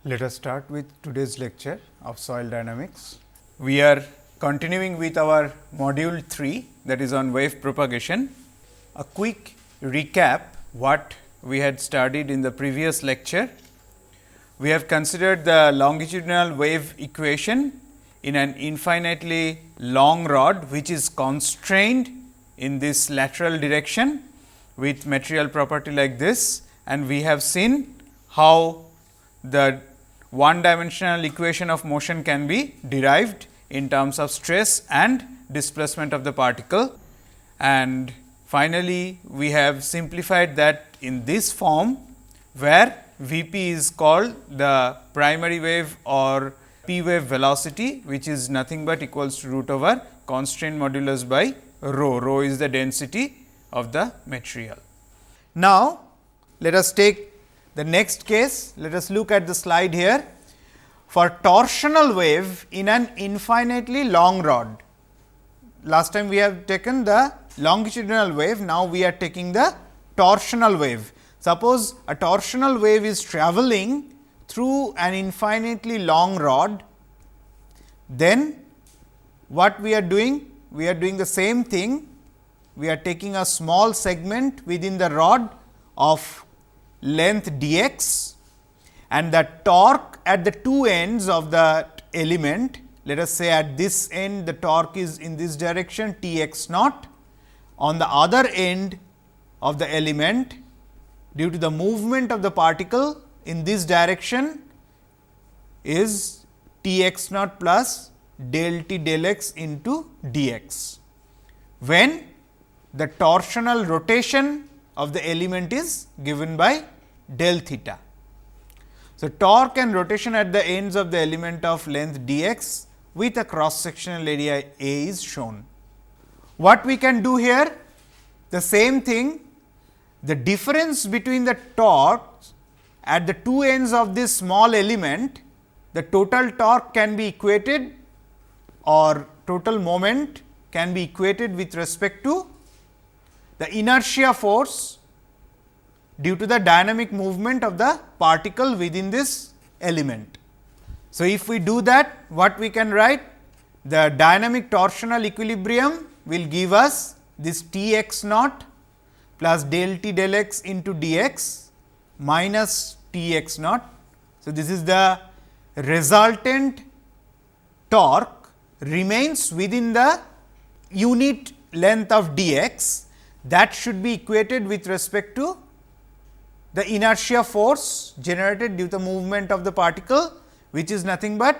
Let us start with today's lecture of soil dynamics. We are continuing with our module 3, that is on wave propagation. A quick recap what we had studied in the previous lecture. We have considered the longitudinal wave equation in an infinitely long rod, which is constrained in this lateral direction with material property like this, and we have seen how the one dimensional equation of motion can be derived in terms of stress and displacement of the particle. And finally, we have simplified that in this form, where V p is called the primary wave or p wave velocity, which is nothing but equals to root over constraint modulus by rho. Rho is the density of the material. Now, let us take the next case. Let us look at the slide here. For torsional wave in an infinitely long rod, last time we have taken the longitudinal wave, now we are taking the torsional wave. Suppose a torsional wave is travelling through an infinitely long rod, then what we are doing? We are doing the same thing. We are taking a small segment within the rod of length dx, and the torque at the two ends of the element, let us say at this end the torque is in this direction T x naught, on the other end of the element due to the movement of the particle in this direction is T x naught plus del T del x into dx, when the torsional rotation of the element is given by del theta. So, torque and rotation at the ends of the element of length dx with a cross sectional area A is shown. What we can do here? The same thing, the difference between the torque at the two ends of this small element, the total torque can be equated or total moment can be equated with respect to the inertia force due to the dynamic movement of the particle within this element. So, if we do that, what we can write? The dynamic torsional equilibrium will give us this T x naught plus del T del x into dx minus T x naught. So, this is the resultant torque remains within the unit length of dx, that should be equated with respect to the inertia force generated due to the movement of the particle, which is nothing but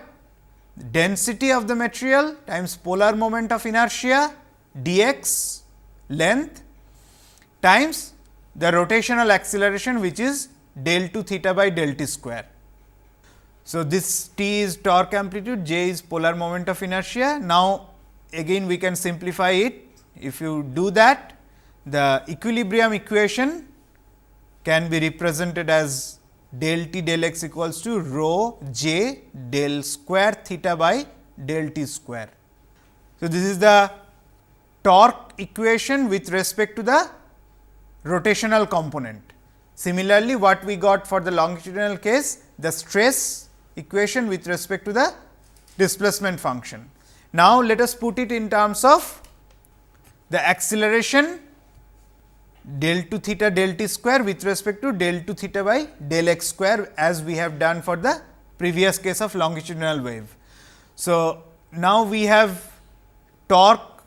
density of the material times polar moment of inertia dx length times the rotational acceleration, which is del 2 theta by del t square. So, this T is torque amplitude, J is polar moment of inertia. Now, again we can simplify it. If you do that, the equilibrium equation can be represented as del T del x equals to rho j del square theta by del t square. So, this is the torque equation with respect to the rotational component. Similarly, what we got for the longitudinal case, the stress equation with respect to the displacement function. Now, let us put it in terms of the acceleration del 2 theta del t square with respect to del 2 theta by del x square, as we have done for the previous case of longitudinal wave. So, now we have torque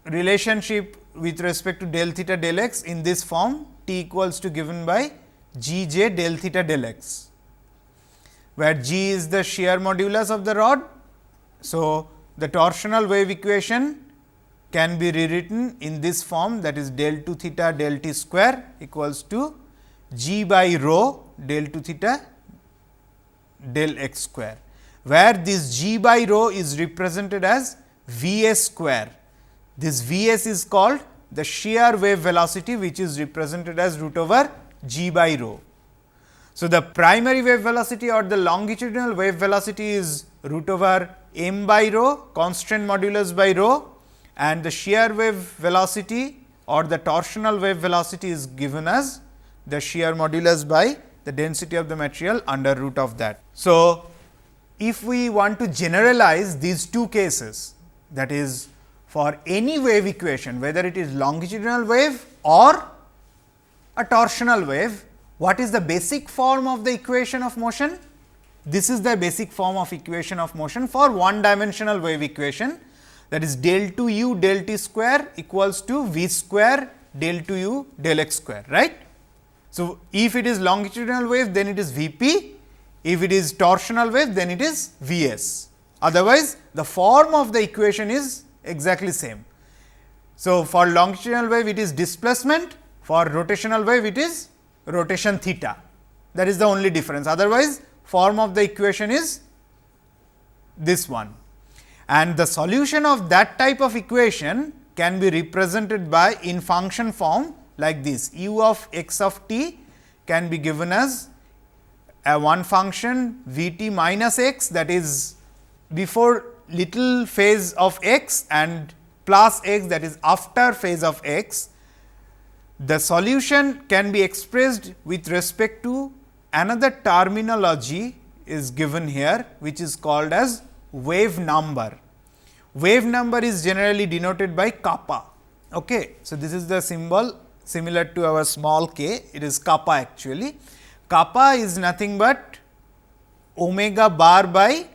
relationship with respect to del theta del x in this form, T equals to given by G j del theta del x, where G is the shear modulus of the rod. So, the torsional wave equation can be rewritten in this form, that is del 2 theta del t square equals to G by rho del 2 theta del x square, where this G by rho is represented as V s square. This V s is called the shear wave velocity, which is represented as root over G by rho. So, the primary wave velocity or the longitudinal wave velocity is root over m by rho constraint modulus by rho, and the shear wave velocity or the torsional wave velocity is given as the shear modulus by the density of the material under root of that. So, if we want to generalize these two cases, that is for any wave equation, whether it is longitudinal wave or a torsional wave, what is the basic form of the equation of motion? This is the basic form of equation of motion for one dimensional wave equation, that is del 2 u del t square equals to v square del 2 u del x square, right. So, if it is longitudinal wave, then it is V p, if it is torsional wave, then it is V s. Otherwise, the form of the equation is exactly same. So, for longitudinal wave it is displacement, for rotational wave it is rotation theta, that is the only difference. Otherwise, form of the equation is this one, and the solution of that type of equation can be represented by in function form like this. U of x of t can be given as a one function v t minus x, that is before little phase of x, and plus x, that is after phase of x. The solution can be expressed with respect to another terminology is given here, which is called as wave number. Wave number is generally denoted by kappa. Okay. So, this is the symbol similar to our small k, it is kappa actually. Kappa is nothing but omega bar by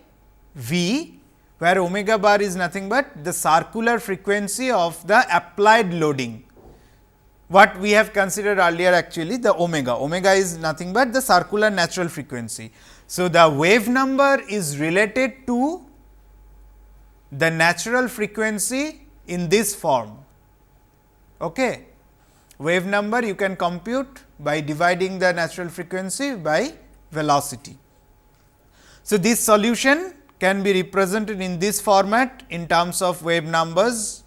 v, where omega bar is nothing but the circular frequency of the applied loading. What we have considered earlier actually the omega, omega is nothing but the circular natural frequency. So, the wave number is related to the natural frequency in this form. Okay. Wave number you can compute by dividing the natural frequency by velocity. So, this solution can be represented in this format in terms of wave numbers,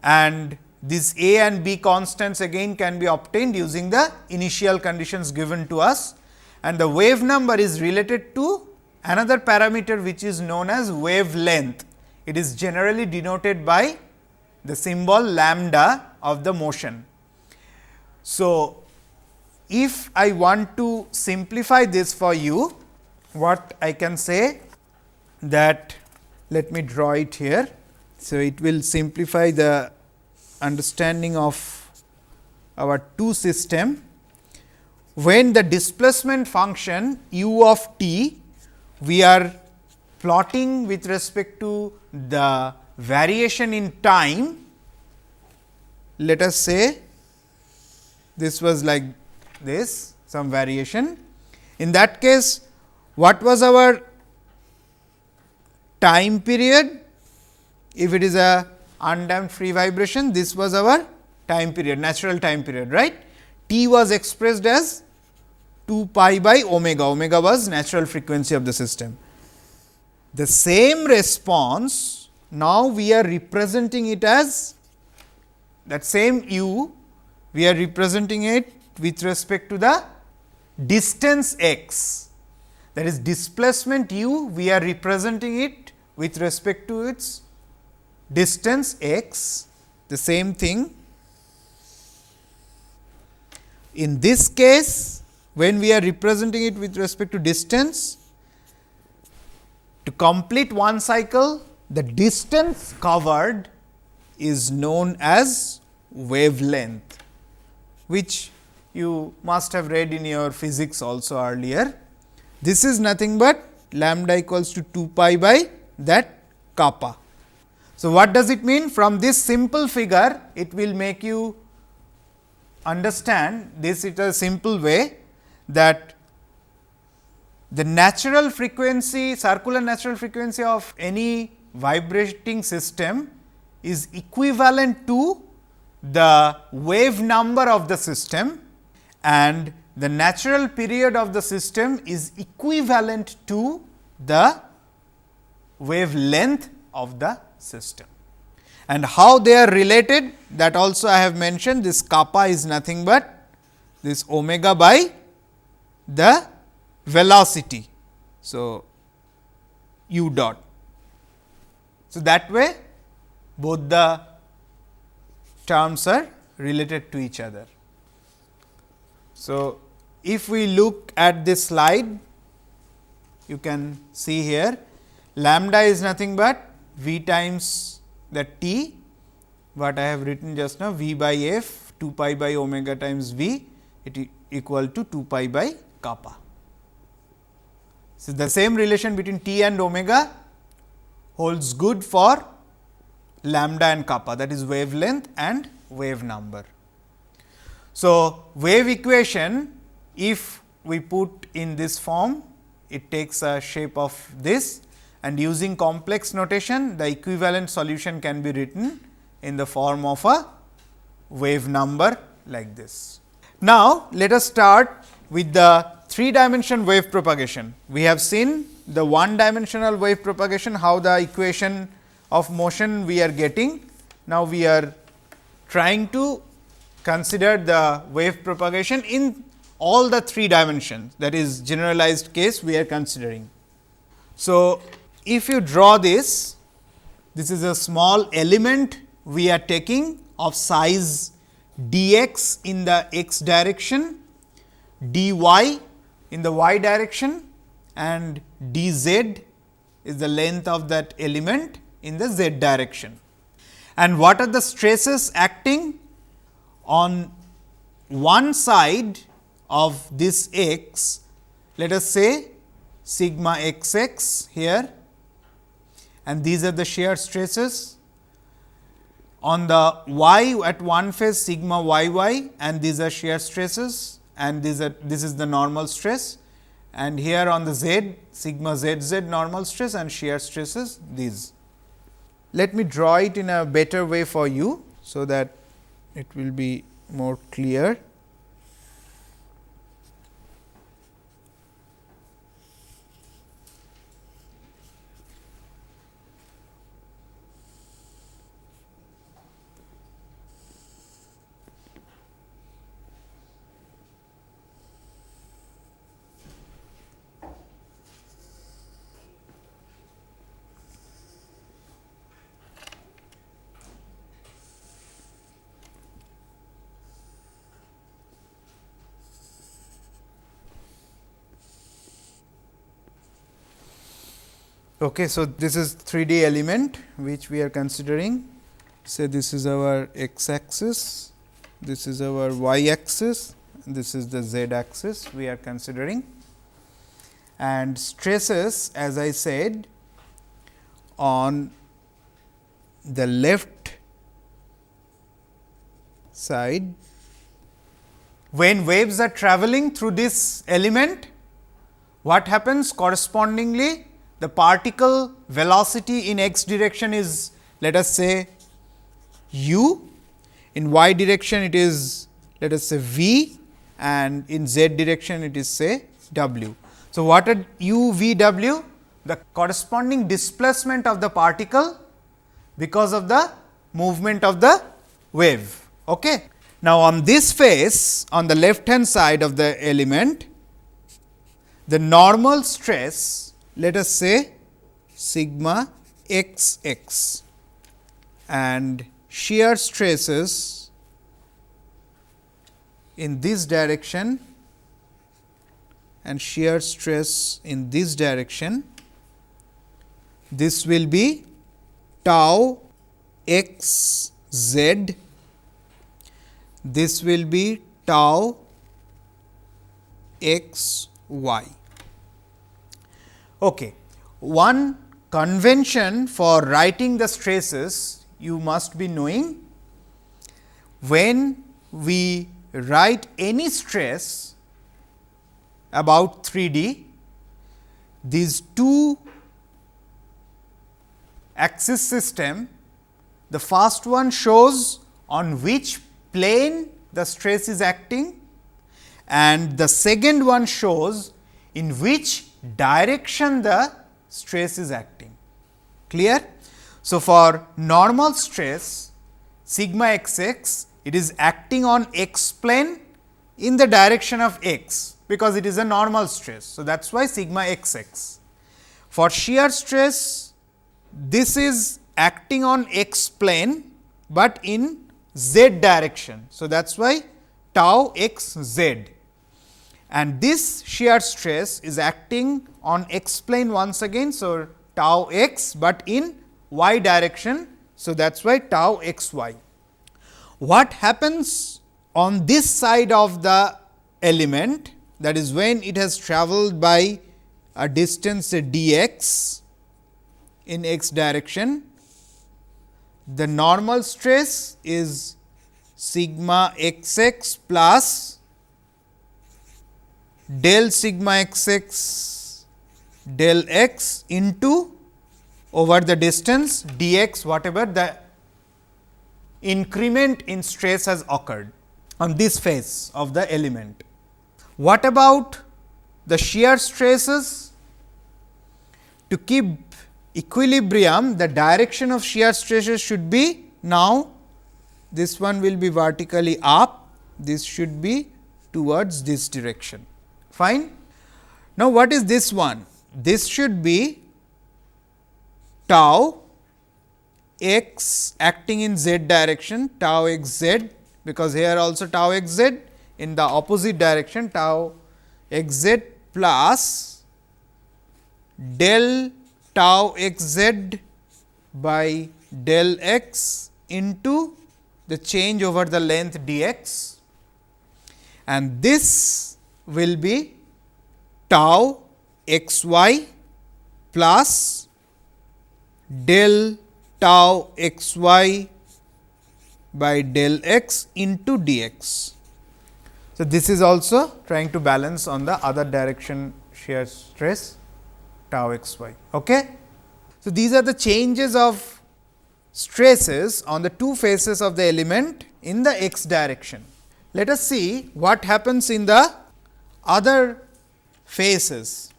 and these a and b constants again can be obtained using the initial conditions given to us, and the wave number is related to another parameter which is known as wavelength. It is generally denoted by the symbol lambda of the motion. So, if I want to simplify this for you, what I can say that, let me draw it here. So, it will simplify the understanding of our two system. When the displacement function u of t we are plotting with respect to the variation in time, let us say this was like this, some variation. In that case, what was our time period? If it is a undamped free vibration, this was our time period, natural time period, right. T was expressed as 2 pi by omega, omega was natural frequency of the system. The same response, now we are representing it as that same u, we are representing it with respect to the distance x, that is displacement u, we are representing it with respect to its distance x, the same thing. In this case, when we are representing it with respect to distance, to complete one cycle, the distance covered is known as wavelength, which you must have read in your physics also earlier. This is nothing but lambda equals to 2 pi by that kappa. So, what does it mean? From this simple figure, it will make you understand this in a simple way, that the natural frequency, circular natural frequency of any vibrating system is equivalent to the wave number of the system, and the natural period of the system is equivalent to the wavelength of the system. And how they are related, that also I have mentioned. This kappa is nothing but this omega by the velocity. So, u dot. So, that way both the terms are related to each other. So, if we look at this slide, you can see here lambda is nothing but v times the t, what I have written just now, v by f 2 pi by omega times v, it is equal to 2 pi by kappa. So, the same relation between t and omega holds good for lambda and kappa, that is wavelength and wave number. So, wave equation, if we put in this form, it takes a shape of this, and using complex notation, the equivalent solution can be written in the form of a wave number like this. Now, let us start with the 3-dimension wave propagation. We have seen the 1-dimensional wave propagation, how the equation of motion we are getting. Now, we are trying to consider the wave propagation in all the 3 dimensions, that is generalized case we are considering. So, if you draw this, this is a small element we are taking of size dx in the x direction, dy in the y direction, and dz is the length of that element in the z direction. And what are the stresses acting on one side of this x? Let us say sigma x x here, and these are the shear stresses. On the y at one face sigma y y, and these are shear stresses, and this is the normal stress, and here on the z sigma z z normal stress and shear stresses these. Let me draw it in a better way for you, so that it will be more clear. Okay, so, this is 3D element which we are considering. Say this is our x axis, this is our y axis, this is the z axis we are considering, and stresses, as I said, on the left side. When waves are traveling through this element, what happens correspondingly? The particle velocity in x direction is, let us say, u, in y direction it is, let us say, v, and in z direction it is, say, w. So, what are u, v, w? The corresponding displacement of the particle because of the movement of the wave. Okay. Now, on this face, on the left hand side of the element, the normal stress, let us say sigma x x, and shear stresses in this direction and shear stress in this direction, this will be tau x z, this will be tau x y. Okay. One convention for writing the stresses you must be knowing. When we write any stress about 3D, these two axis system, the first one shows on which plane the stress is acting, and the second one shows in which direction the stress is acting. Clear? So, for normal stress sigma x x, it is acting on x plane in the direction of x, because it is a normal stress. So, that is why sigma x x. For shear stress, this is acting on x plane, but in z direction. So, that is why tau x z, and this shear stress is acting on x plane once again. So, tau x, but in y direction. So, that is why tau x y. What happens on this side of the element, that is when it has travelled by a distance dx in x direction, the normal stress is sigma x x plus del sigma x x del x into over the distance dx, whatever the increment in stress has occurred on this face of the element. What about the shear stresses? To keep equilibrium, the direction of shear stresses should be, now this one will be vertically up, this should be towards this direction. Fine. Now, what is this one? This should be tau x acting in z direction, tau x z, because here also tau x z, in the opposite direction tau x z plus del tau x z by del x into the change over the length dx, and this will be tau x y plus del tau x y by del x into dx. So, this is also trying to balance on the other direction shear stress tau x y. Okay? So, these are the changes of stresses on the two faces of the element in the x direction. Let us see what happens in the other faces.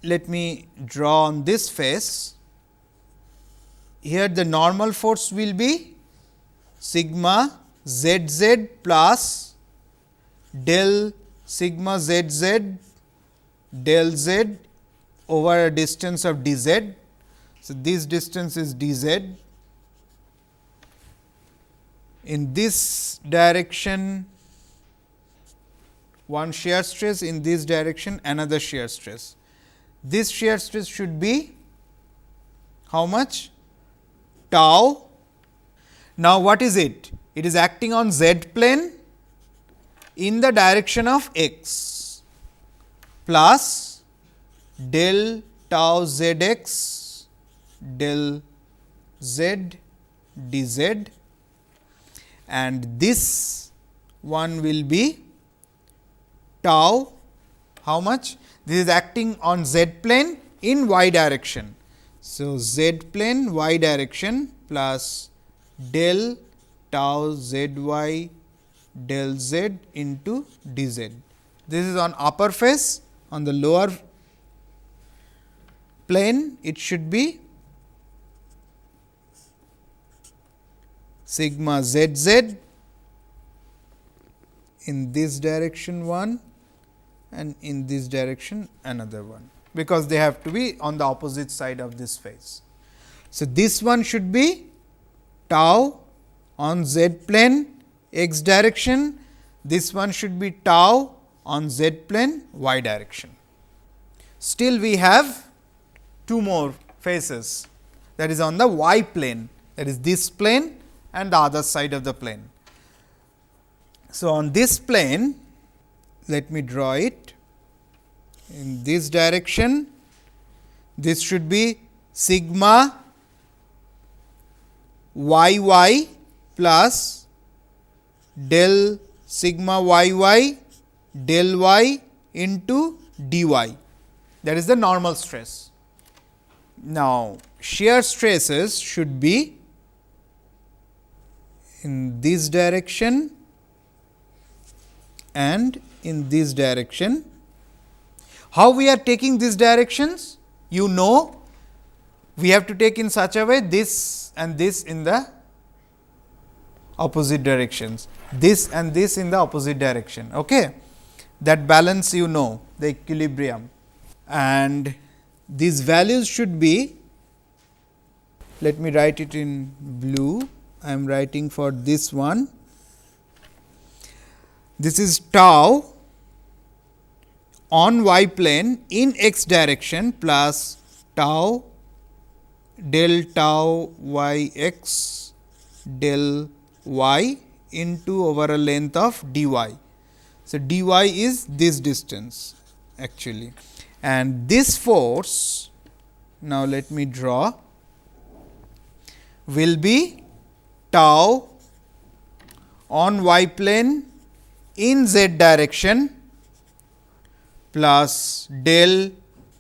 Let me draw on this face. Here the normal force will be sigma z z plus del sigma z z del z over a distance of d z. So, this distance is d z. In this direction one shear stress, in this direction another shear stress. This shear stress should be how much? Tau. Now, what is it? It is acting on z plane in the direction of x plus del tau z x del z d z, and this one will be tau how much? This is acting on z plane in y direction. So, z plane y direction plus del tau z y del z into d z. This is on upper face. On the lower plane it should be sigma z z, in this direction one and in this direction another one, because they have to be on the opposite side of this face. So, this one should be tau on z plane x direction, this one should be tau on z plane y direction. Still we have two more faces, that is on the y plane, that is this plane and the other side of the plane. So, on this plane, let me draw it in this direction. This should be sigma y y plus del sigma y y del y into dy, that is the normal stress. Now, shear stresses should be in this direction and in this direction. How we are taking these directions? You know, we have to take in such a way this and this in the opposite directions, this and this in the opposite direction. Okay? That balance you know, the equilibrium, and these values should be, let me write it in blue, I am writing for this one. This is tau on y plane in x direction plus tau del tau y x del y into over a length of dy. So, dy is this distance actually, and this force, now let me draw, will be tau on y plane in z direction plus del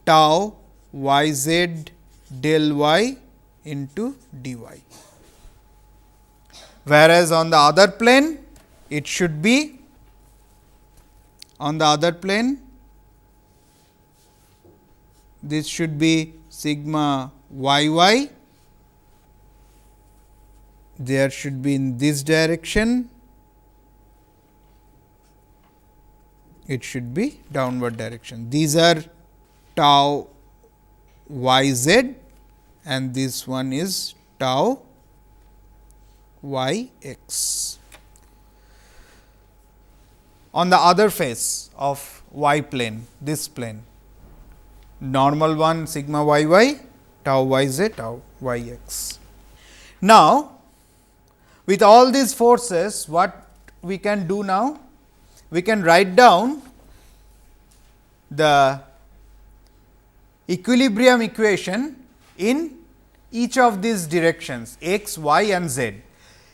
tau y z del y into dy. Whereas, on the other plane it should be, on the other plane this should be sigma y y, there should be in this direction, it should be downward direction. These are tau y z and this one is tau y x. On the other face of y plane, this plane, normal one sigma y y, tau y z, tau y x. Now, with all these forces, what we can do now? We can write down the equilibrium equation in each of these directions x, y and z.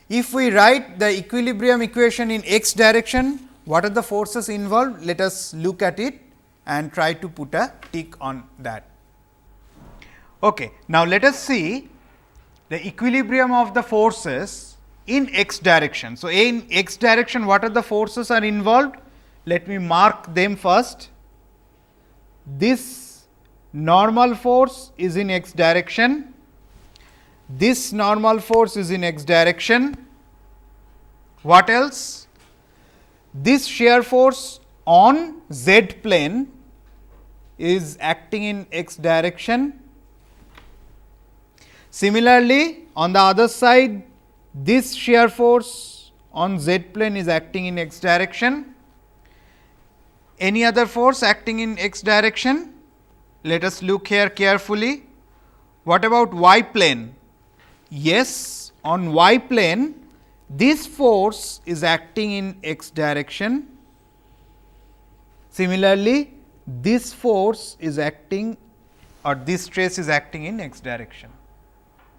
If we write the equilibrium equation in x direction, what are the forces involved? Let us look at it and try to put a tick on that. Okay. Now, let us see the equilibrium of the forces in x direction. So, in x direction what are the forces are involved? Let me mark them first. This normal force is in x direction, this normal force is in x direction. What else? This shear force on z plane is acting in x direction. Similarly, on the other side, this shear force on z plane is acting in x direction. Any other force acting in x direction? Let us look here carefully. What about y plane? Yes, on y plane, this force is acting in x direction. Similarly, this force is acting, or this stress is acting in x direction.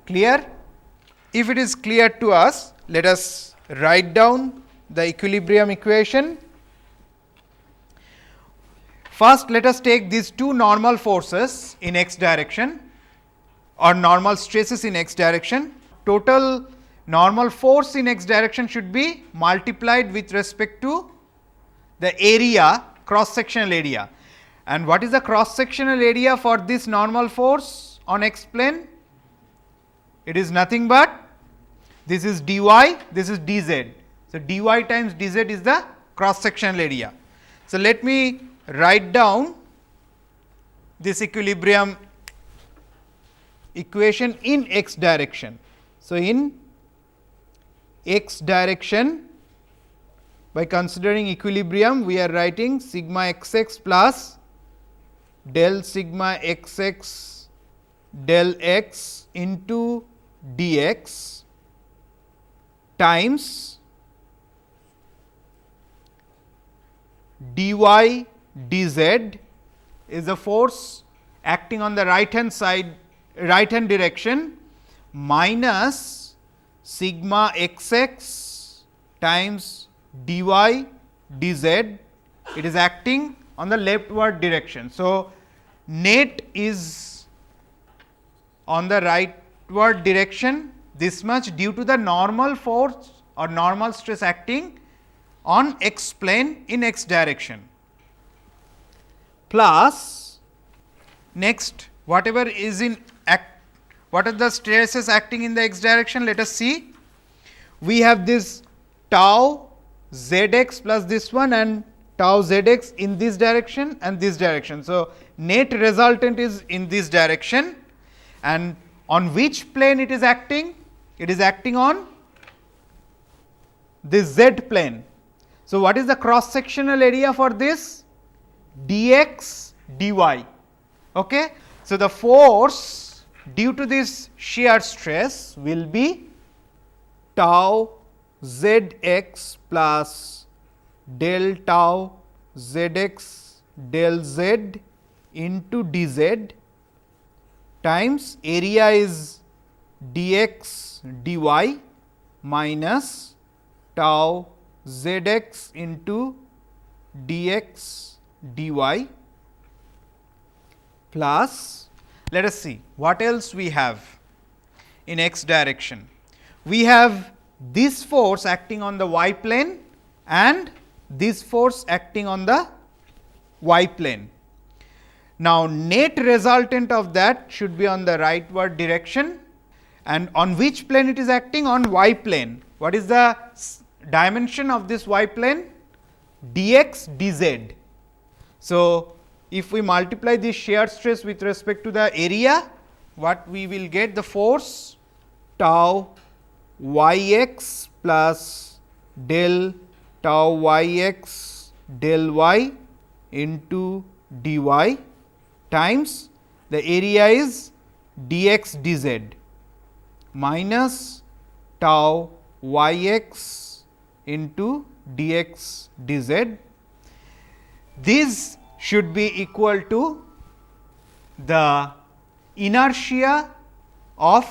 Clear? If it is clear to us, let us write down the equilibrium equation. First, let us take these two normal forces in x direction or normal stresses in x direction. Total normal force in x direction should be multiplied with respect to the area, cross sectional area. And what is the cross sectional area for this normal force on x plane? It is nothing but this is dy, this is dz. So, dy times dz is the cross sectional area. So, let me write down this equilibrium equation in x direction. So, in x direction, by considering equilibrium, we are writing sigma x x plus del sigma x x del x into dx times dy dz is the force acting on the right hand side, right hand direction, minus sigma x x times dy dz, it is acting on the leftward direction. So, net is on the rightward direction this much due to the normal force or normal stress acting on x plane in x direction, plus next whatever is in what are the stresses acting in the x direction. Let us see, we have this tau z x plus this one and tau z x in this direction and this direction. So, net resultant is in this direction, and on which plane it is acting? It is acting on this z plane. So, what is the cross sectional area for this? dx dy. Okay? So, the force due to this shear stress will be tau zx plus del tau zx del z into dz times area is dx dy minus tau zx into dx dy plus, let us see what else we have in x direction. We have this force acting on the y plane and this force acting on the y plane. Now, net resultant of that should be on the rightward direction, and on which plane it is acting? On y plane. What is the dimension of this y plane? Dx dz. So, if we multiply this shear stress with respect to the area, what we will get? The force tau yx plus del tau yx del y into dy times the area is dx dz minus tau yx into dx dz. This should be equal to the inertia of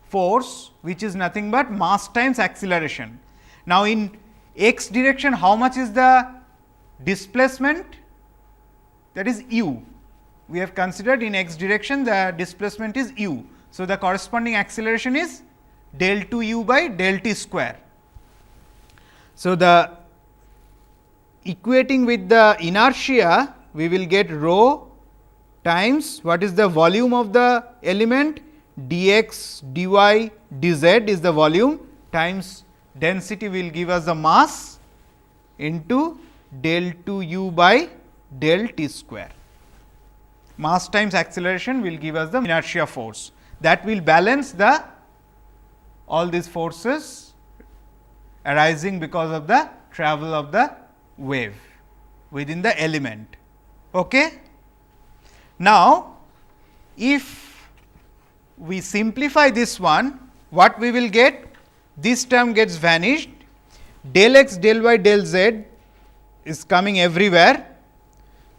force, which is nothing but mass times acceleration. Now, in x direction, how much is the displacement? That is u. We have considered in x direction the displacement is u. So, the corresponding acceleration is del 2 u by del t square. So, the equating with the inertia, we will get rho times what is the volume of the element, dx dy dz is the volume, times density will give us the mass into del 2 u by del t square. Mass times acceleration will give us the inertia force, that will balance the all these forces arising because of the travel of the wave within the element. Okay? Now, if we simplify this one, what we will get? This term gets vanished, del x del y del z is coming everywhere,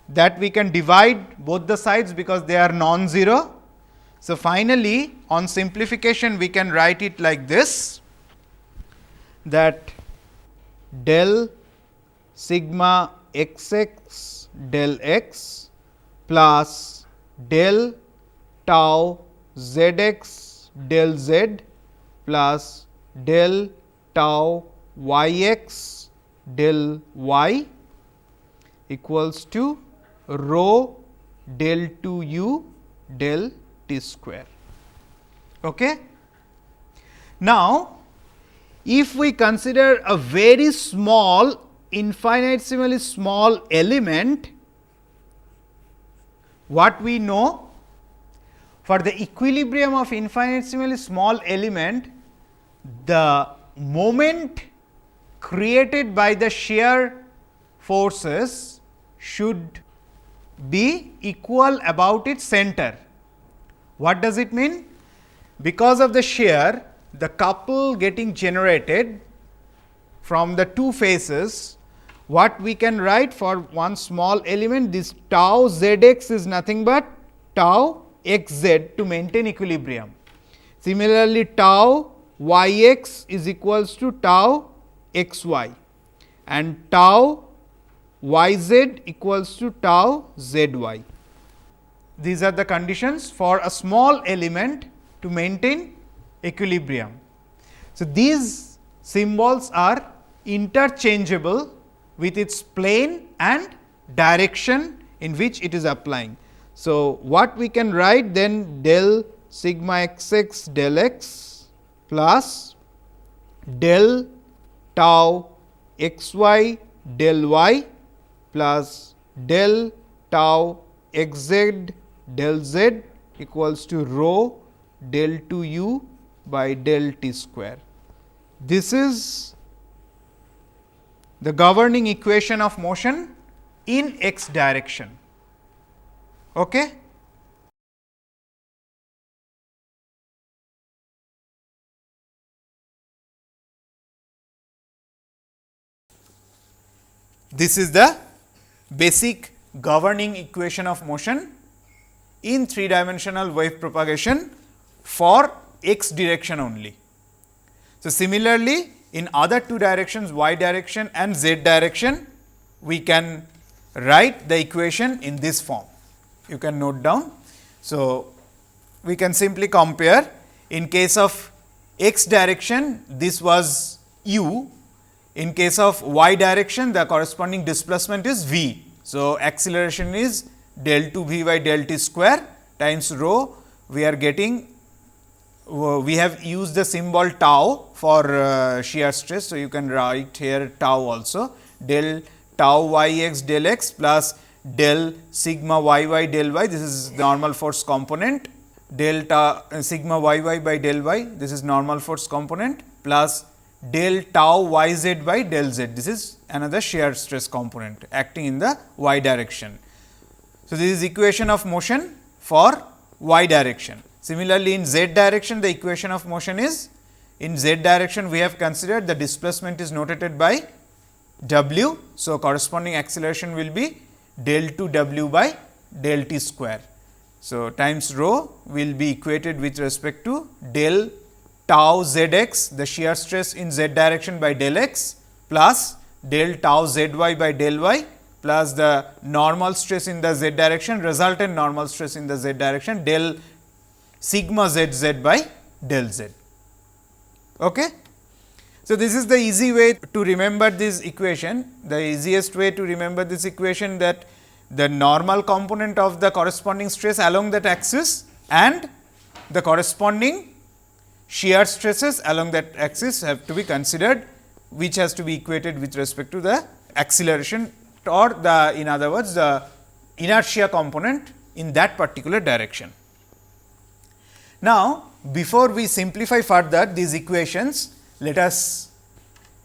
that we can divide both the sides because they are non-zero. So, finally, on simplification we can write it like this, that del sigma x x del x plus del tau z x del z plus del tau y x del y equals to rho del 2 u del t square. Okay? Now, if we consider a very small, infinitesimally small element, what we know? For the equilibrium of infinitesimally small element, the moment created by the shear forces should be equal about its center. What does it mean? Because of the shear, the couple getting generated from the two faces, what we can write for one small element, this tau z x is nothing but tau x z to maintain equilibrium. Similarly, tau y x is equals to tau x y, and tau y z equals to tau z y. These are the conditions for a small element to maintain equilibrium. So, these symbols are interchangeable with its plane and direction in which it is applying. So, what we can write then, del sigma x x del x plus del tau x y del y plus del tau x z del z equals to rho del 2 u by del t square. This is the governing equation of motion in x direction. Okay? This is the basic governing equation of motion in 3-dimensional wave propagation for x direction only. So, similarly, in other two directions y direction and z direction, we can write the equation in this form. You can note down. So, we can simply compare. In case of x direction, this was u. In case of y direction, the corresponding displacement is v. So, acceleration is del 2 v by del t square times rho. We are getting, we have used the symbol tau for shear stress. So, you can write here tau also, del tau y x del x plus del sigma y y del y, this is normal force component, del sigma y y by del y, this is normal force component, plus del tau y z by del z, this is another shear stress component acting in the y direction. So, this is equation of motion for y direction. Similarly, in z direction, the equation of motion is, in z direction we have considered the displacement is notated by w. So, corresponding acceleration will be del 2 w by del t square. So, times rho will be equated with respect to del tau z x, the shear stress in z direction by del x, plus del tau z y by del y, plus the normal stress in the z direction, resultant normal stress in the z direction, del sigma z z by del z. Okay? So, this is the easy way to remember this equation. The easiest way to remember this equation, that the normal component of the corresponding stress along that axis and the corresponding shear stresses along that axis have to be considered, which has to be equated with respect to the acceleration, or the, in other words, the inertia component in that particular direction. Now, before we simplify further these equations, let us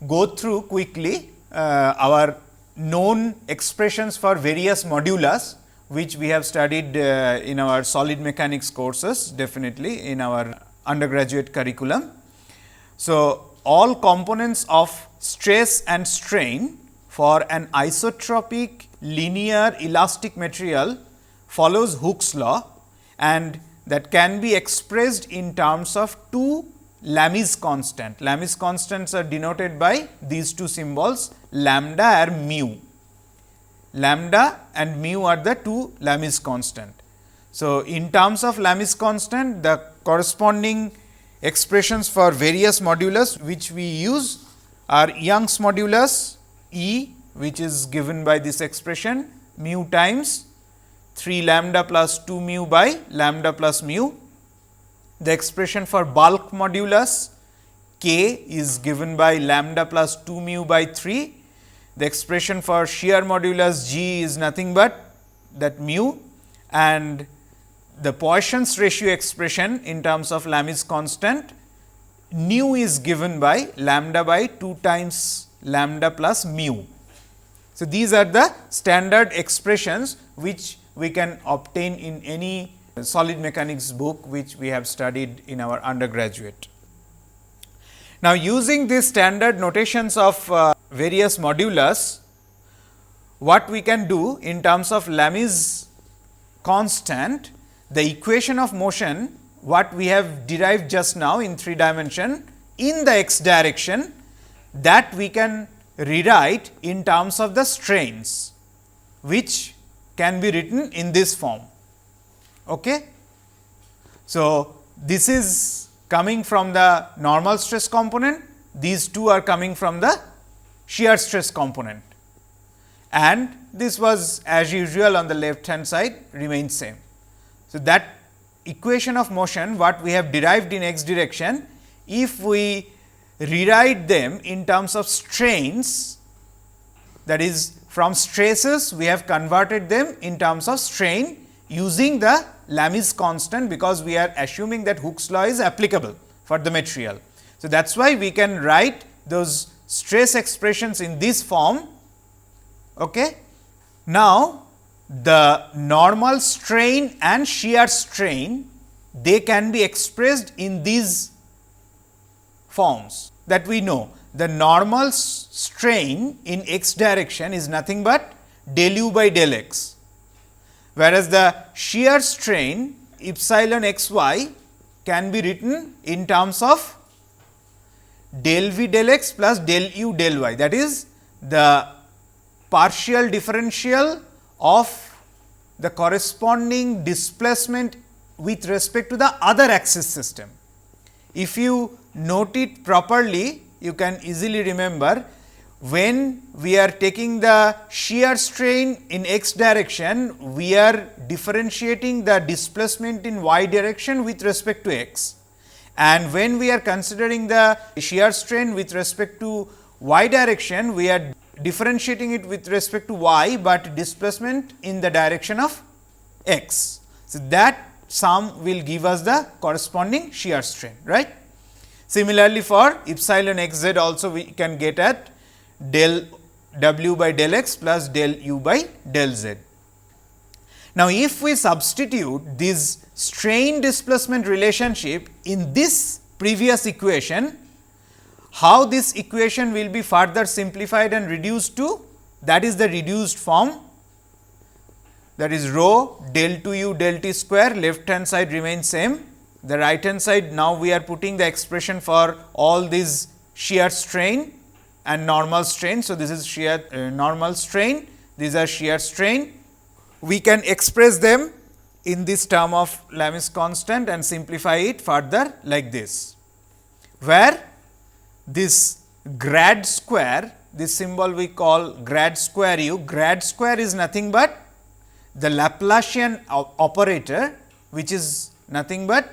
go through quickly our known expressions for various modulus, which we have studied in our solid mechanics courses, definitely in our undergraduate curriculum. So, all components of stress and strain for an isotropic linear elastic material follows Hooke's law, and that can be expressed in terms of two Lami's constant. Lami's constants are denoted by these two symbols, lambda and mu. Lambda and mu are the two Lami's constant. So, in terms of Lami's constant, the corresponding expressions for various modulus which we use are Young's modulus E, which is given by this expression, mu times 3 lambda plus 2 mu by lambda plus mu. The expression for bulk modulus K is given by lambda plus 2 mu by 3. The expression for shear modulus G is nothing but that mu, and the Poisson's ratio expression in terms of Lami's constant nu is given by lambda by 2 times lambda plus mu. So, these are the standard expressions which we can obtain in any solid mechanics book which we have studied in our undergraduate. Now, using these standard notations of various modulus, what we can do in terms of Lami's constant, the equation of motion what we have derived just now in 3 dimension in the x direction, that we can rewrite in terms of the strains, which can be written in this form. Okay? So, this is coming from the normal stress component, these two are coming from the shear stress component, and this was as usual on the left hand side remains same. So, that equation of motion what we have derived in x direction, if we rewrite them in terms of strains, that is from stresses we have converted them in terms of strain using the Lami's constant, because we are assuming that Hooke's law is applicable for the material. So, that is why we can write those stress expressions in this form. Okay. Now, the normal strain and shear strain, they can be expressed in these forms that we know. The normal strain in x direction is nothing but del u by del x, whereas the shear strain epsilon x y can be written in terms of del v del x plus del u del y, that is the partial differential of the corresponding displacement with respect to the other axis system. If you note it properly, you can easily remember when we are taking the shear strain in x direction, we are differentiating the displacement in y direction with respect to x, and when we are considering the shear strain with respect to y direction, we are differentiating it with respect to y, but displacement in the direction of x. So, that sum will give us the corresponding shear strain, right. Similarly, for epsilon x z also we can get at del w by del x plus del u by del z. Now, if we substitute this strain displacement relationship in this previous equation, how this equation will be further simplified and reduced to, that is the reduced form, that is rho del 2 u del t square, left hand side remains same. The right hand side, now we are putting the expression for all these shear strain and normal strain. So, this is shear normal strain, these are shear strain. We can express them in this term of Lamis constant and simplify it further like this, where this grad square, this symbol we call grad square u, grad square is nothing but the Laplacian operator, which is nothing but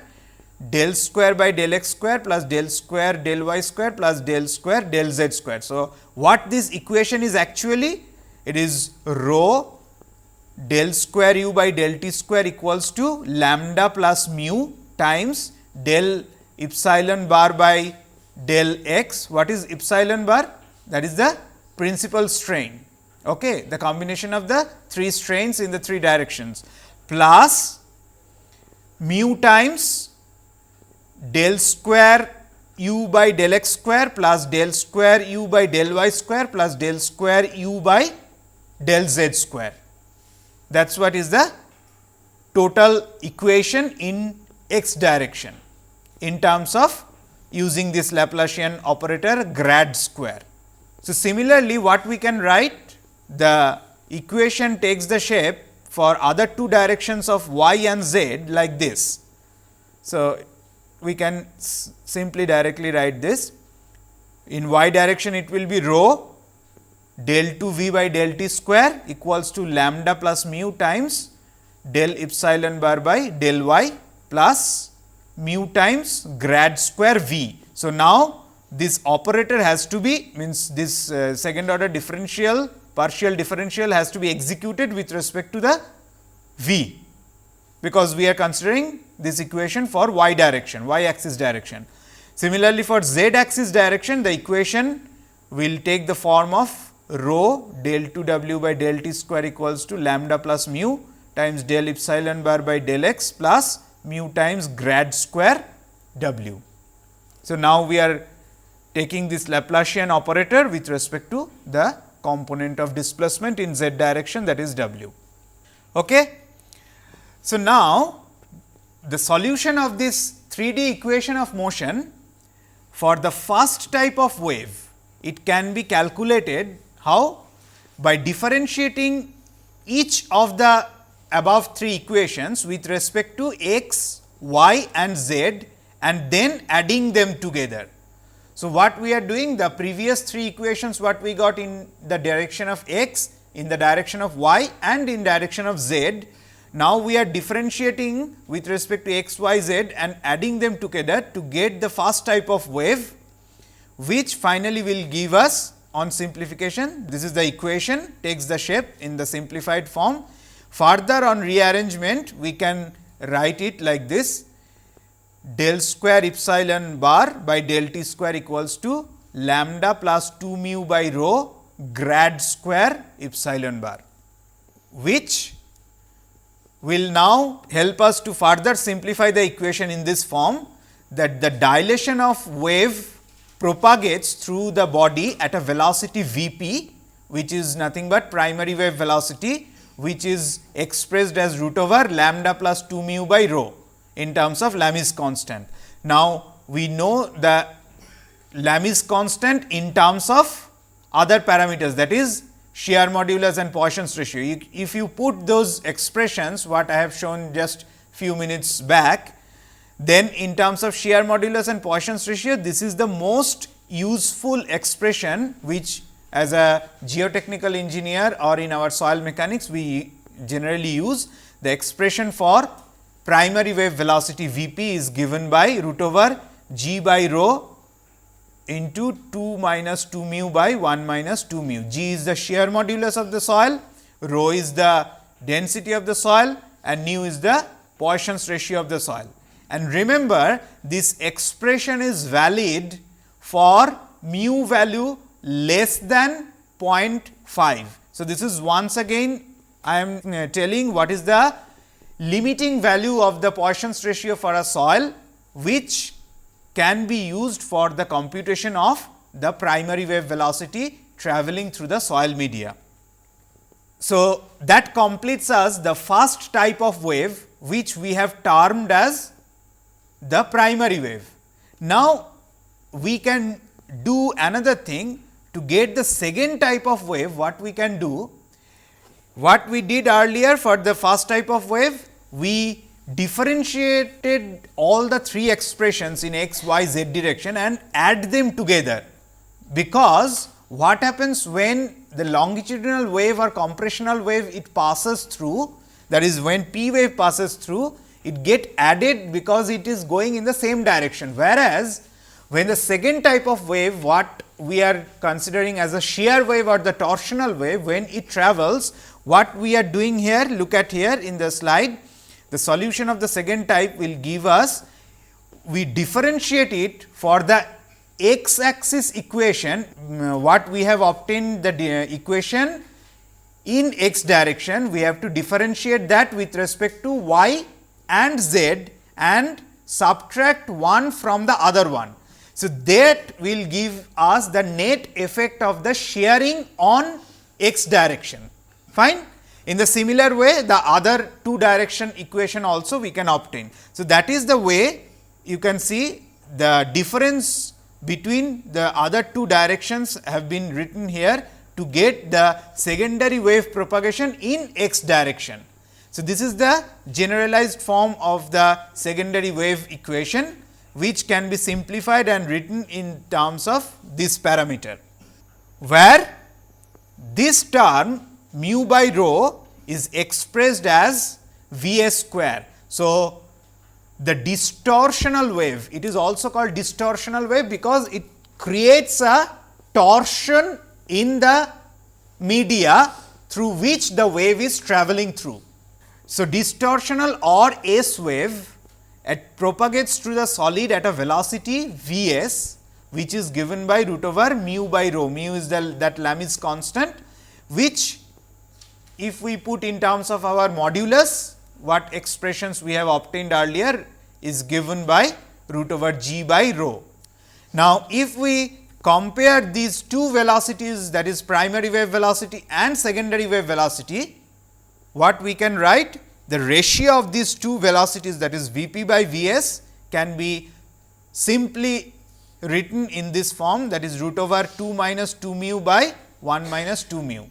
del square by del x square plus del square del y square plus del square del z square. So, what this equation is actually? It is rho del square u by del t square equals to lambda plus mu times del epsilon bar by del x. What is epsilon bar? That is the principal strain, okay, the combination of the three strains in the three directions, plus mu times del square u by del x square plus del square u by del y square plus del square u by del z square. That is what is the total equation in x direction in terms of using this Laplacian operator grad square. So, similarly, what we can write, the equation takes the shape for other two directions of y and z like this. So, we can simply directly write this. In y direction, it will be rho del 2 v by del t square equals to lambda plus mu times del epsilon bar by del y plus mu times grad square v. So, now this operator has to be, means this second order differential, partial differential has to be executed with respect to the v, because we are considering this equation for y direction, y axis direction. Similarly, for z axis direction, the equation will take the form of rho del 2 w by del t square equals to lambda plus mu times del epsilon bar by del x plus mu times grad square w. So, now we are taking this Laplacian operator with respect to the component of displacement in z direction, that is w. Okay. So, now the solution of this 3D equation of motion for the first type of wave, it can be calculated how? By differentiating each of the above three equations with respect to x, y and z and then adding them together. So, what we are doing, the previous three equations what we got in the direction of x, in the direction of y and in direction of z, now we are differentiating with respect to x, y, z and adding them together to get the first type of wave, which finally will give us on simplification. This is the equation, takes the shape in the simplified form. Further on rearrangement, we can write it like this: del square epsilon bar by del t square equals to lambda plus 2 mu by rho grad square epsilon bar. which will now help us to further simplify the equation in this form, that the dilation of wave propagates through the body at a velocity v p, which is nothing but primary wave velocity, which is expressed as root over lambda plus 2 mu by rho in terms of Lami's constant. Now, we know the Lami's constant in terms of other parameters, that is shear modulus and Poisson's ratio. If you put those expressions what I have shown just few minutes back, then in terms of shear modulus and Poisson's ratio, this is the most useful expression which as a geotechnical engineer or in our soil mechanics we generally use. The expression for primary wave velocity V p is given by root over g by rho into 2 minus 2 mu by 1 minus 2 mu. G is the shear modulus of the soil, rho is the density of the soil and nu is the Poisson's ratio of the soil. And remember, this expression is valid for mu value less than 0.5. So, this is once again I am telling what is the limiting value of the Poisson's ratio for a soil, which can be used for the computation of the primary wave velocity travelling through the soil media. So, that completes us the first type of wave which we have termed as the primary wave. Now, we can do another thing to get the second type of wave. What we can do, what we did earlier for the first type of wave, we differentiated all the three expressions in x, y, z direction and add them together, because what happens when the longitudinal wave or compressional wave it passes through, that is when p wave passes through, it get added because it is going in the same direction. Whereas, when the second type of wave, what we are considering as a shear wave or the torsional wave, when it travels, what we are doing here, look at here in the slide, the solution of the second type will give us, we differentiate it for the x axis equation, what we have obtained the equation in x direction, we have to differentiate that with respect to y and z and subtract one from the other one. So, that will give us the net effect of the shearing on x direction, fine. In the similar way, the other two direction equation also we can obtain. So, that is the way you can see the difference between the other two directions have been written here to get the secondary wave propagation in x direction. So, this is the generalized form of the secondary wave equation, which can be simplified and written in terms of this parameter, where this term mu by rho is expressed as V s square. So, the distortional wave, it is also called distortional wave because it creates a torsion in the media through which the wave is travelling through. So, distortional or S wave propagates through the solid at a velocity V s, which is given by root over mu by rho. Mu is that Lami's constant, which if we put in terms of our modulus, what expressions we have obtained earlier is given by root over g by rho. Now, if we compare these two velocities, that is primary wave velocity and secondary wave velocity, what we can write? The ratio of these two velocities, that is V p by V s, can be simply written in this form, that is root over 2 minus 2 mu by 1 minus 2 mu.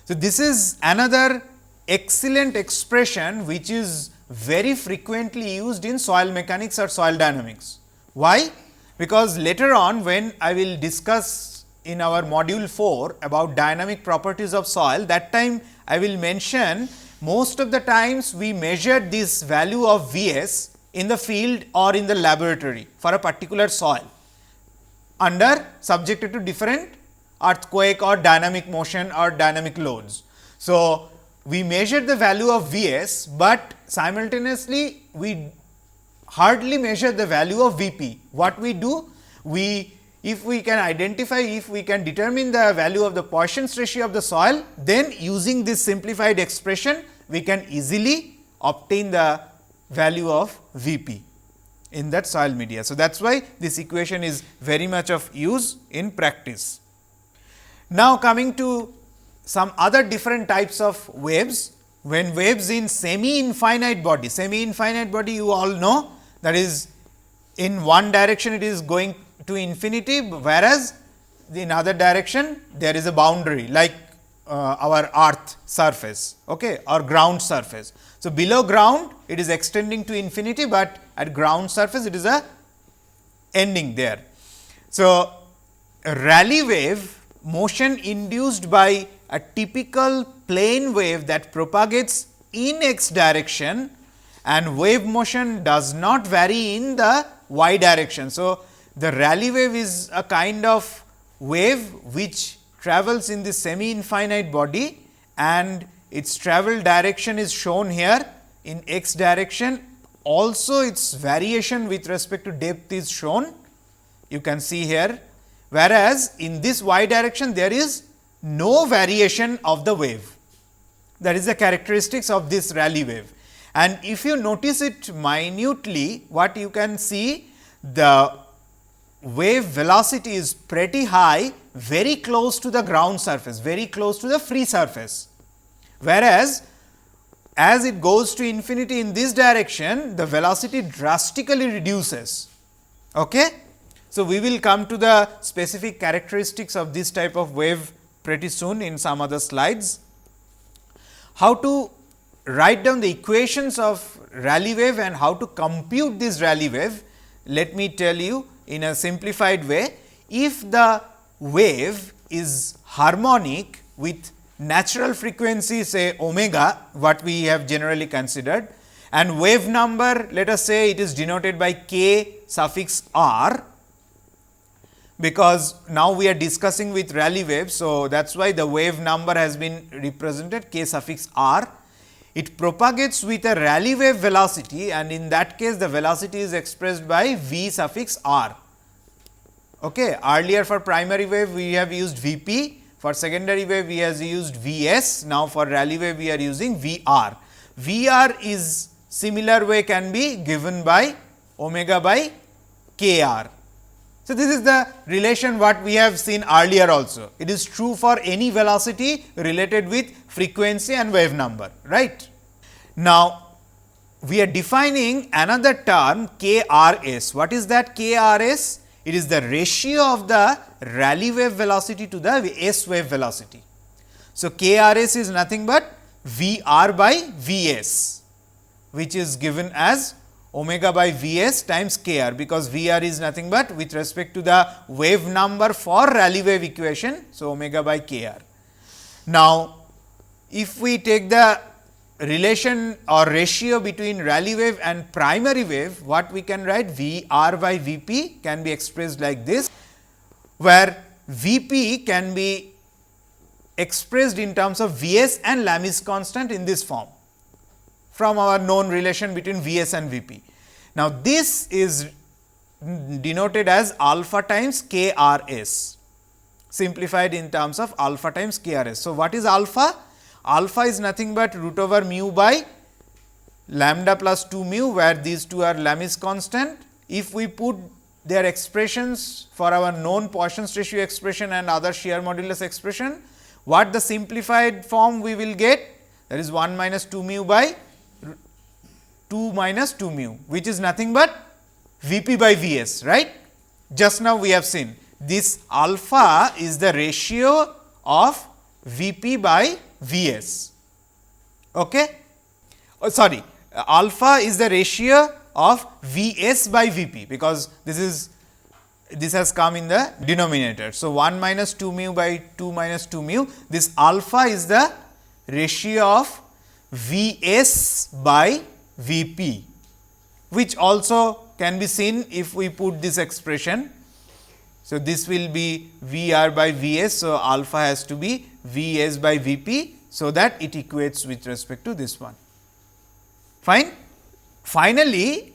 So, this is another excellent expression which is very frequently used in soil mechanics or soil dynamics. Why? Because later on when I will discuss in our module 4 about dynamic properties of soil, that time I will mention most of the times we measure this value of V s in the field or in the laboratory for a particular soil under subjected to different earthquake or dynamic motion or dynamic loads. So, we measure the value of V s, but simultaneously we hardly measure the value of V p. What we do? We if we can identify, if we can determine the value of the Poisson's ratio of the soil, then using this simplified expression, we can easily obtain the value of V p in that soil media. So, that is why this equation is very much of use in practice. Now, coming to some other different types of waves. When waves in semi-infinite body you all know, that is in one direction it is going to infinity, whereas in other direction there is a boundary, like our earth surface, okay, or ground surface. So, below ground it is extending to infinity, but at ground surface it is a ending there. So, a Rayleigh wave, motion induced by a typical plane wave that propagates in x direction, and wave motion does not vary in the y direction. So, the Rayleigh wave is a kind of wave which travels in the semi-infinite body, and its travel direction is shown here in x direction. Also, its variation with respect to depth is shown, you can see here, whereas in this y direction there is no variation of the wave. That is the characteristics of this Rayleigh wave. And if you notice it minutely, what you can see, the wave velocity is pretty high, very close to the ground surface, very close to the free surface, whereas as it goes to infinity in this direction, the velocity drastically reduces. Okay? So, we will come to the specific characteristics of this type of wave pretty soon in some other slides. How to write down the equations of Rayleigh wave and how to compute this Rayleigh wave, let me tell you in a simplified way. If the wave is harmonic with natural frequency, say omega, what we have generally considered, and wave number, let us say it is denoted by k suffix r, because now we are discussing with Rayleigh wave. So, that is why the wave number has been represented k suffix r. It propagates with a Rayleigh wave velocity, and in that case the velocity is expressed by v suffix r. Okay. Earlier for primary wave we have used V p, for secondary wave we have used V s, now for Rayleigh wave we are using V r. V r is similar way can be given by omega by k r. So, this is the relation what we have seen earlier also. It is true for any velocity related with frequency and wave number, right. Now, we are defining another term k r s. What is that k r s? It is the ratio of the Rayleigh wave velocity to the s wave velocity. So, k r s is nothing but V r by V s, which is given as omega by V s times k r, because V r is nothing but with respect to the wave number for Rayleigh wave equation. So, omega by k r. Now, if we take the relation or ratio between Rayleigh wave and primary wave, what we can write, V r by V p can be expressed like this, where V p can be expressed in terms of V s and Lami's constant in this form from our known relation between V s and V p. Now, this is denoted as alpha times k r s, simplified in terms of alpha times k r s. So, what is alpha? Alpha is nothing but root over mu by lambda plus 2 mu, where these two are Lami's constant. If we put their expressions for our known Poisson's ratio expression and other shear modulus expression, what the simplified form we will get, that is 1 minus 2 mu by 2 minus 2 mu, which is nothing but V p by V s, right. Just now we have seen this alpha is the ratio of V p by V s. Okay? Oh, sorry, alpha is the ratio of V s by V p, because this has come in the denominator. So, 1 minus 2 mu by 2 minus 2 mu, this alpha is the ratio of V s by V p, which also can be seen if we put this expression. So, this will be V r by V s. So, alpha has to be V s by V p, so that it equates with respect to this one. Fine. Finally,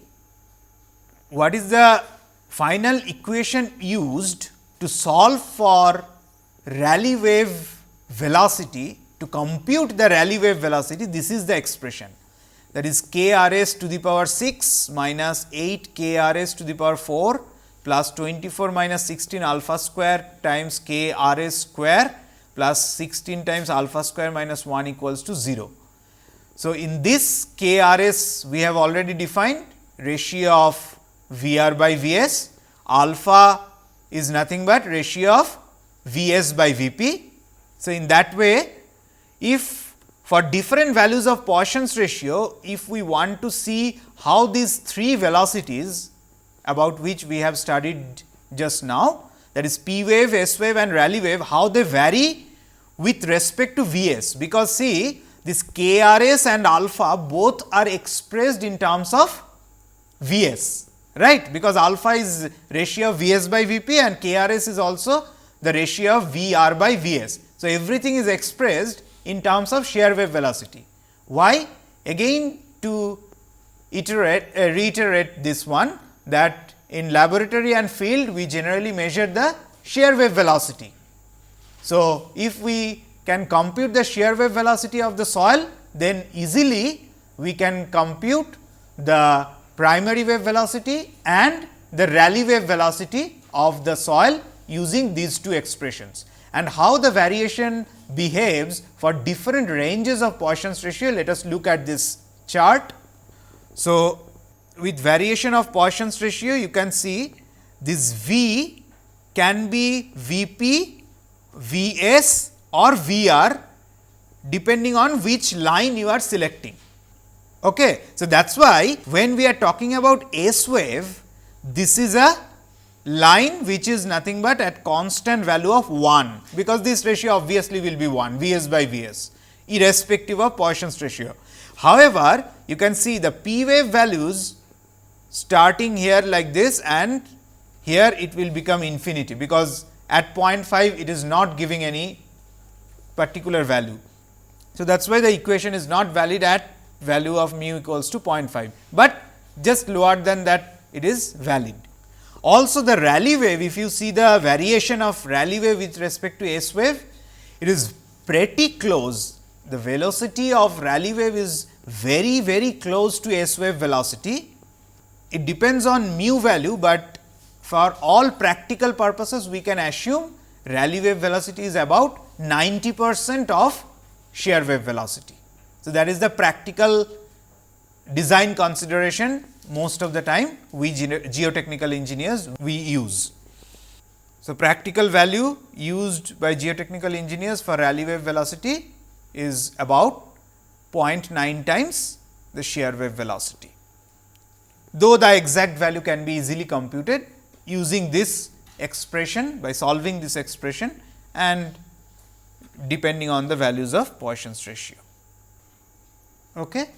what is the final equation used to solve for Rayleigh wave velocity, to compute the Rayleigh wave velocity, this is the expression, that is k r s to the power 6 minus 8 k r s to the power 4 plus 24 minus 16 alpha square times k r s square plus 16 times alpha square minus 1 equals to 0. So, in this k r s we have already defined ratio of V r by V s, alpha is nothing but ratio of V s by V p. So, in that way, if for different values of Poisson's ratio, if we want to see how these three velocities about which we have studied just now, that is P wave, S wave and Rayleigh wave, how they vary with respect to V s, because see this k r s and alpha both are expressed in terms of V s, right, because alpha is ratio of V s by V p and k r s is also the ratio of V r by V s. So, everything is expressed in terms of shear wave velocity. Why? Again to reiterate this one, that in laboratory and field we generally measure the shear wave velocity. So, if we can compute the shear wave velocity of the soil, then easily we can compute the primary wave velocity and the Rayleigh wave velocity of the soil using these two expressions. And how the variation behaves for different ranges of Poisson's ratio, let us look at this chart. So, with variation of Poisson's ratio, you can see this V can be V p, V s or V r depending on which line you are selecting. Okay. So, that is why when we are talking about S wave, this is a line which is nothing but at constant value of 1, because this ratio obviously will be 1, V s by V s, irrespective of Poisson's ratio. However, you can see the P wave values starting here like this, and here it will become infinity, because at 0.5 it is not giving any particular value. So, that is why the equation is not valid at value of mu equals to 0.5, but just lower than that it is valid. Also, the Rayleigh wave, if you see the variation of Rayleigh wave with respect to S wave, it is pretty close. The velocity of Rayleigh wave is very close to S wave velocity. It depends on mu value, but for all practical purposes we can assume Rayleigh wave velocity is about 90% of shear wave velocity. So, that is the practical design consideration most of the time we geotechnical engineers we use. So, practical value used by geotechnical engineers for Rayleigh wave velocity is about 0.9 times the shear wave velocity, though the exact value can be easily computed using this expression, by solving this expression and depending on the values of Poisson's ratio. Okay.